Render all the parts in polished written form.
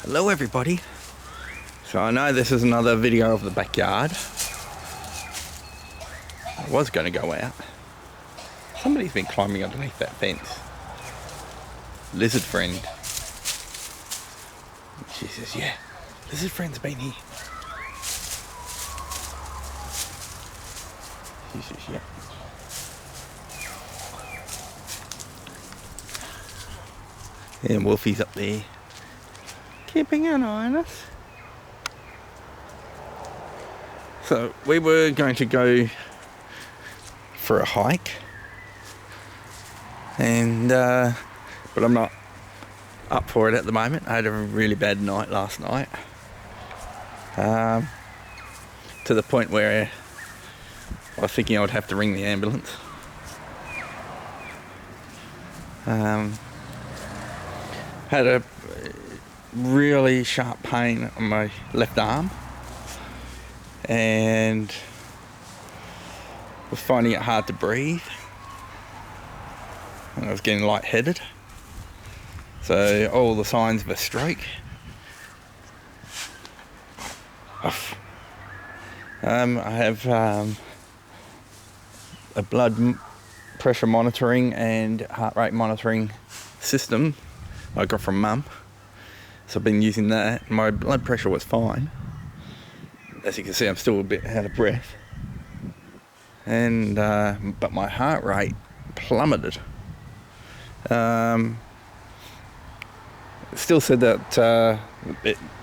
Hello everybody. So I know this is another video of the backyard. I was going to go out. Somebody's been climbing underneath that fence. Lizard friend. She says, yeah, lizard friend's been here. She says, yeah. And Wolfie's up there, keeping an eye on us. So we were going to go for a hike, and but I'm not up for it at the moment. I had a really bad night last night, to the point where I was thinking I would have to ring the ambulance. Had a really sharp pain on my left arm and was finding it hard to breathe, and I was getting lightheaded, so all the signs of a stroke. I have a blood pressure monitoring and heart rate monitoring system I got from Mum, so I've been using that. My blood pressure was fine. As you can see, I'm still a bit out of breath, and but my heart rate plummeted. Still said that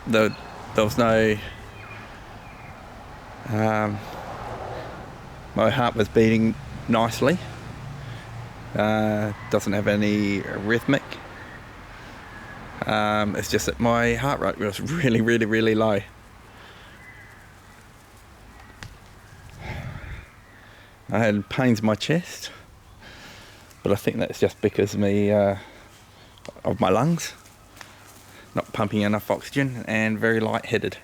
there was no my heart was beating nicely. Doesn't have any arrhythmic. It's just that my heart rate was really low. I had pains in my chest, but I think that's just because of my lungs not pumping enough oxygen and very lightheaded.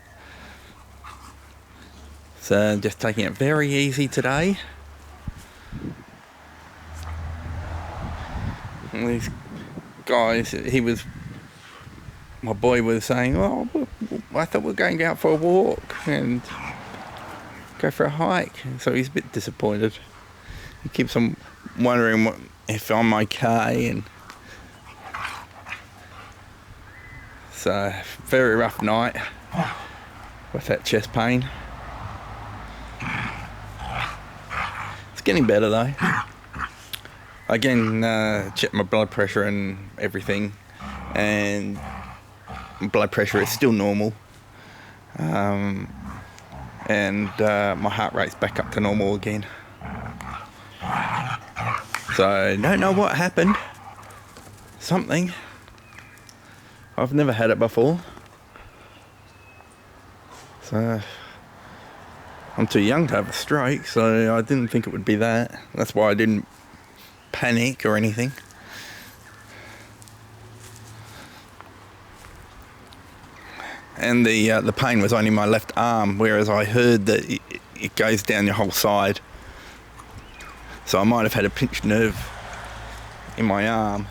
So just taking it very easy today. And these guys, my boy was saying, oh, I thought we were going out for a walk and go for a hike. So he's a bit disappointed. He keeps on wondering if I'm okay, and so very rough night with that chest pain. It's getting better though. Again, checked my blood pressure and everything, and blood pressure is still normal, and my heart rate's back up to normal again. So I don't know what happened. Something. I've never had it before, so I'm too young to have a stroke, so I didn't think it would be that. That's why I didn't panic or anything. And the pain was only my left arm, whereas I heard that it goes down your whole side. So I might have had a pinched nerve in my arm.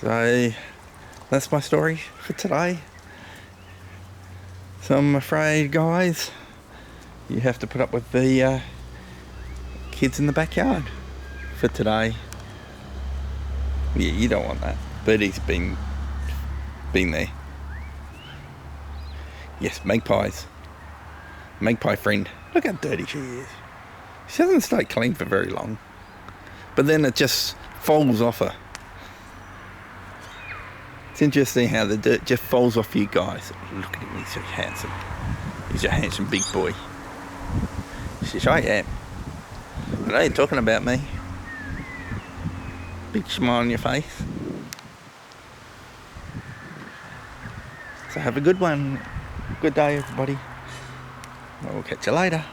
So that's my story for today. So I'm afraid, guys, you have to put up with the kids in the backyard for today. Yeah, you don't want that. Birdie's been there. Yes, magpies. Magpie friend. Look how dirty she is. She doesn't stay clean for very long, but then it just falls off her. It's interesting how the dirt just falls off you guys. Look at him, he's so handsome. He's a handsome big boy. She says, I am. I know you're talking about me. Big smile on your face. So have a good one. Good day, everybody. We'll catch you later.